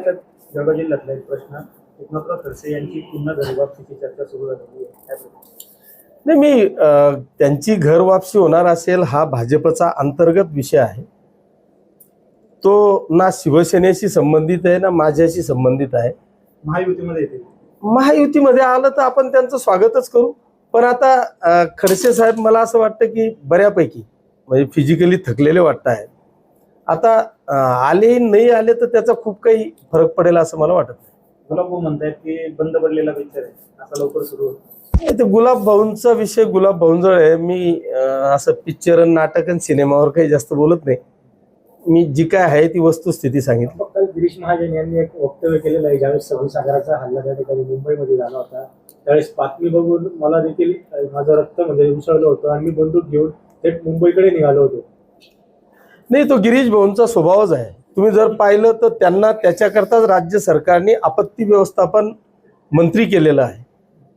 विदर्भातल्या जळगाव जिल्ह्यातला एक प्रश्न, एकनाथराव खडसे यांची पुन्हा घरी वापसीची चर्चा सुरू झालेली आहे. नाही, मी त्यांची घर वापसी होणार असेल हा भाजपचा अंतर्गत विषय आहे. तो ना शिवसेनेशी संबंधित आहे ना माझ्याशी संबंधित आहे. महायुतीमध्ये येते. महायुतीमध्ये आलं तर आपण त्यांचं स्वागतच करू. पण आता खडसे साहेब मला असं वाटतं की बऱ्यापैकी म्हणजे फिजिकली थकलेले वाटत आहेत. आता आले नाही आले तर त्याचा खूप काही फरक पडेल असं मला वाटत नाही. गुलाब भाऊ म्हणतायत की बंद पडलेला पिक्चर आहे, आता लवकर सुरू होतो. ते गुलाब भाऊंचा विषय गुलाब भाऊंजवळ आहे. मी असं पिक्चर नाटक आणि सिनेमावर काही जास्त बोलत नाही. मी जी काय आहे ती वस्तुस्थिती सांगितली. फक्त गिरीश महाजन यांनी एक वक्तव्य केलेलं आहे, ज्यावेळेस 26 आगराचा हल्ला त्या ठिकाणी मुंबईमध्ये झाला होता त्यावेळेस बातमी बघून मला देखील माझं रक्त म्हणजे उसळलं होतं आणि मी बंदूक घेऊन थेट मुंबईकडे निघालो होतो. नाही, तो गिरीश भाऊंचा स्वभावच आहे. तुम्ही जर पाहिलं तर त्यांना त्याच्याकरताच राज्य सरकारने आपत्ती व्यवस्थापन मंत्री केलेलं आहे.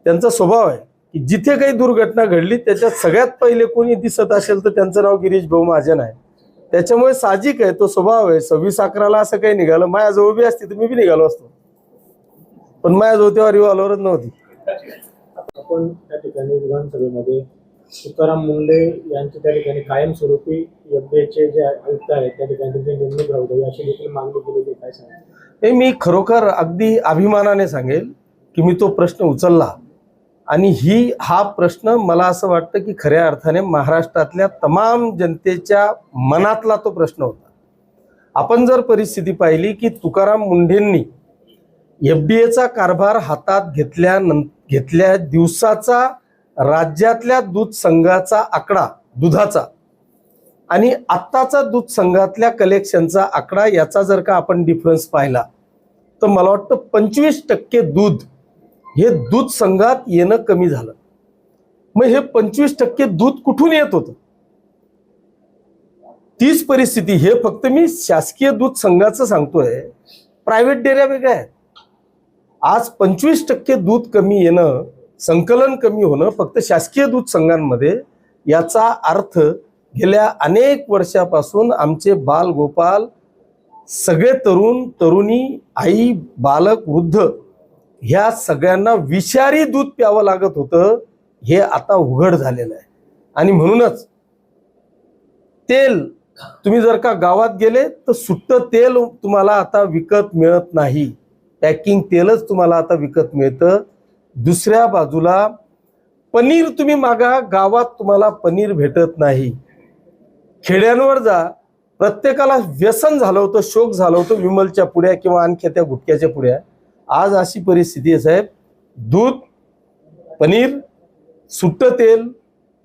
त्यांचा स्वभाव आहे की जिथे काही दुर्घटना घडली त्याच्यात सगळ्यात पहिले कोणी दिसत असेल तर त्यांचं नाव गिरीश भाऊ महाजन आहे. त्याच्यामुळे साहजिक आहे, तो स्वभाव आहे. 26/11 असं काही निघालं, माझ्याजवळ उभी असती तर मी बी निघालो असतो, पण माझ्याजवळ तेव्हा रिव्हॉल्वरच नव्हती. आपण त्या ठिकाणी विधानसभेमध्ये तुकाराम मुंढे यांची त्या ठिकाणी कायमस्वरूपी एफडीएचे जे आयुक्त आहेत त्या ठिकाणी त्यांची नेमणूक राहू द्यावी अशी देखील मागणी केलेली. काय सांगा? हे मी खरोखर अगदी अभिमानाने सांगेल की मी तो प्रश्न उचलला आणि हा प्रश्न मला असं वाटतं की खऱ्या अर्थाने महाराष्ट्रातल्या तमाम जनतेच्या मनातला तो प्रश्न होता. आपण जर परिस्थिती पाहिली की तुकाराम मुंढेंनी एफडीएचा कारभार हातात घेतल्या दिवसाचा राज्यातल्या दूध संघाचा आकडा दुधाचा आणि आत्ताचा दूध संघातल्या कलेक्शनचा आकडा याचा जर का आपण डिफरन्स पाहिला तर मला वाटतं 25% दूध हे दूध संघात येणं कमी झालं. मग हे 25% दूध कुठून येत होतं? तीच परिस्थिती, हे फक्त मी शासकीय दूध संघाचं सांगतोय, प्रायव्हेट डेअऱ्या वेगळ्या आहेत. आज 25% दूध कमी येणं, संकलन कमी होणं फक्त शासकीय दूध संघांमध्ये, याचा अर्थ गेल्या अनेक वर्षापासून आमचे बाल गोपाल सगळे तरुण तरुणी आई बालक वृद्ध ह्या सगळ्यांना विषारी दूध प्यावं लागत होतं. हे आता उघड झालेलं आहे. आणि म्हणूनच तेल तुम्ही जर का गावात गेले तर सुट्टं तेल तुम्हाला आता विकत मिळत नाही, पॅकिंग तेलच तुम्हाला आता विकत मिळतं. दुसऱ्या बाजूला पनीर तुम्ही मागा, गावात तुम्हाला पनीर भेटत नाही. खेड्यांवर जा, प्रत्येकाला व्यसन झालं होतं, शोक झालं होतं विमलच्या पुड्या किंवा आणखी त्या गुटख्याच्या पुड्या. आज अशी परिस्थिती आहे साहेब, दूध, पनीर, सुट्टं तेल,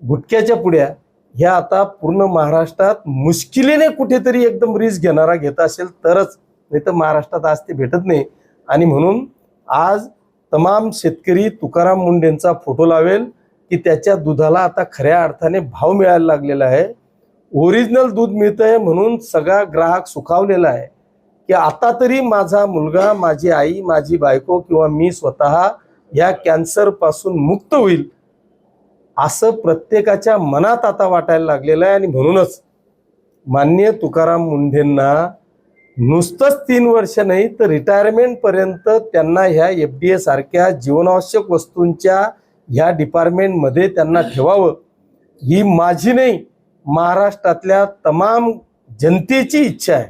गुटख्याच्या पुड्या ह्या आता पूर्ण महाराष्ट्रात मुश्किलीने कुठेतरी एकदम रिस्क घेणारा घेत असेल तरच, नाही तर महाराष्ट्रात आज ते भेटत नाही. आणि म्हणून आज तमाम शेतकरी तुकाराम मुंढेंचा फोटो लावेल की त्याच्या दुधाला आता खऱ्या अर्थाने भाव मिळायला लागलेला आहे. ओरिजिनल दूध मिळतंय म्हणून सगळा ग्राहक सुखावलेला आहे की आता तरी माझा मुलगा, माझी आई, माझी बायको किंवा मी स्वतः या कॅन्सर पासून मुक्त होईल असं प्रत्येकाच्या मनात आता वाटायला लागलेलं आहे. आणि म्हणूनच माननीय तुकाराम मुंढेंना नुसतंच 3 वर्ष नाही तर रिटायरमेंट पर्यंत त्यांना ह्या एफडीए सारख्या जीवनावश्यक वस्तूंच्या ह्या डिपार्टमेंटमध्ये त्यांना ठेवावं, ही माझी नाही महाराष्ट्रातल्या तमाम जनतेची इच्छा आहे.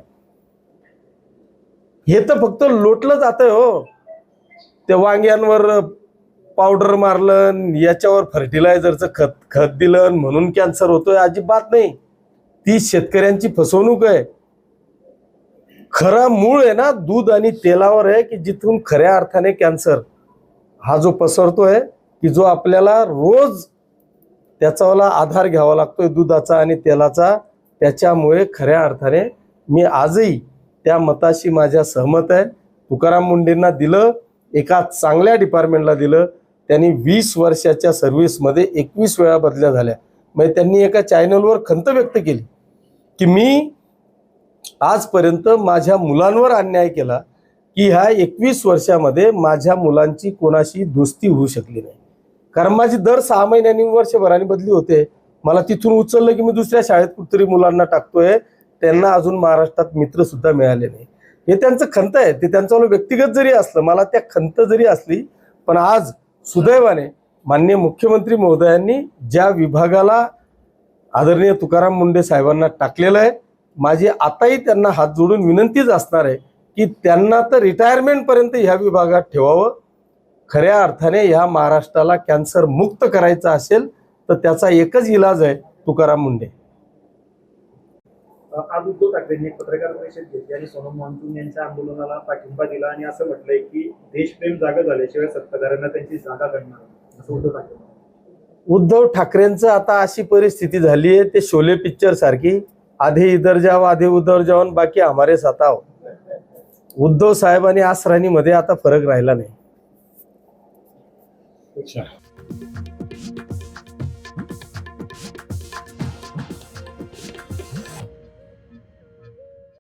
हे तर फक्त लोटलं जातंय हो. त्या वांग्यांवर पावडर मारलं, याच्यावर फर्टिलायझरचं खत दिलं म्हणून कॅन्सर होतोय, अजिबात नाही. ती शेतकऱ्यांची फसवणूक आहे. खरा मूळ आहे ना दूध आणि तेलावर आहे की जिथून खऱ्या अर्थाने कॅन्सर हा जो पसरतोय की जो आपल्याला रोज त्याचावाला आधार घ्यावा लागतोय दुधाचा आणि तेलाचा. त्याच्यामुळे खऱ्या अर्थाने मी आजही त्या मताशी माझ्या सहमत आहे. तुकाराम मुंढेंना दिलं, एका चांगल्या डिपार्टमेंटला दिलं. त्यांनी 20 वर्षाच्या सर्व्हिसमध्ये 21 वेळा बदल्या झाल्या. म्हणजे त्यांनी एका चॅनलवर खंत व्यक्त केली की मी आजपर्यंत माझ्या मुलांवर अन्याय केला की ह्या 21 वर्षामध्ये माझ्या मुलांची कोणाशी दोस्ती होऊ शकली नाही. कारण माझी दर 6 महिन्यांनी वर्षभराने बदली होते. मला तिथून उचललं की मी दुसऱ्या शाळेत कुठतरी मुलांना टाकतोय. त्यांना अजून महाराष्ट्रात मित्र सुद्धा मिळाले नाही. हे त्यांचं खंत आहे, ते त्यांचं व्यक्तिगत जरी असलं, मला त्या खंत जरी असली, पण आज सुदैवाने माननीय मुख्यमंत्री महोदयांनी ज्या विभागाला आदरणीय तुकाराम मुंढे साहेबांना टाकलेलं आहे, माझी आताही त्यांना हात जोडून विनंतीच असणार आहे की त्यांना तर रिटायरमेंटपर्यंत ह्या विभागात ठेवावं. खऱ्या अर्थाने ह्या महाराष्ट्राला कॅन्सर मुक्त करायचा असेल तर त्याचा एकच इलाज आहे तुकाराम मुंढे. आज उद्धव ठाकरेंनी एक पत्रकार परिषद घेतली आणि सोनम वांगचुक यांच्या आंदोलनाला पाठिंबा दिला आणि असं म्हटलंय की देशप्रेम जागा झाल्याशिवाय सत्ताधाऱ्यांना त्यांची जागा करणार, असं उद्धव ठाकरे म्हणाले. उद्धव ठाकरेंचं आता अशी परिस्थिती झाली आहे, ते शोले पिक्चर सारखी, आधे इधर जाओ आधे उधर जाओ बाकी हमारे साथ आओ. उद्धव साहेब आणि आसराणीमध्ये आता फरक राहिला नाही. अच्छा.